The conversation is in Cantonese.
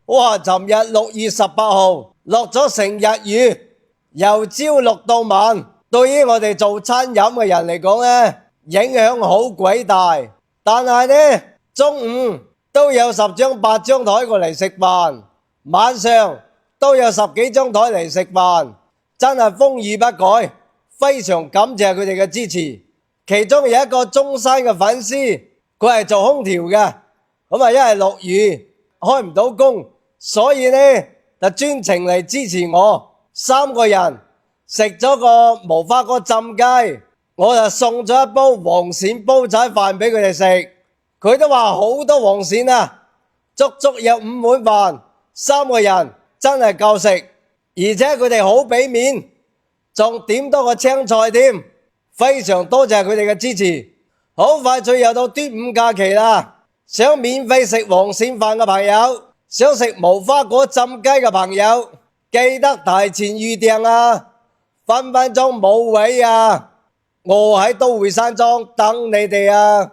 哇！尋日6月18號落咗成日雨，由朝6到晚，對於我哋做餐飲嘅人嚟講呢，影響好鬼大。但係呢，中午都有10張8張台過嚟食飯，晚上都有10幾張台嚟食飯，真係風雨不改，非常感謝佢哋嘅支持。其中有一個中山嘅粉絲，佢係做空調嘅，咁啊因為落雨開唔到工，所以呢就專程嚟支持我。3個人食咗個無花果浸雞，我就送咗一煲黃鱔煲仔飯俾佢哋食。佢都話好多黃鱔啊，足足有5碗飯，3個人真係夠食，而且佢哋好俾面，仲點多個青菜添。非常多謝佢哋嘅支持。好快脆又到端午假期啦，想免費食黃鱔飯嘅朋友，想食無花果浸雞嘅朋友，記得提前預訂啊，分分鐘冇位啊，我喺都會山莊等你哋啊。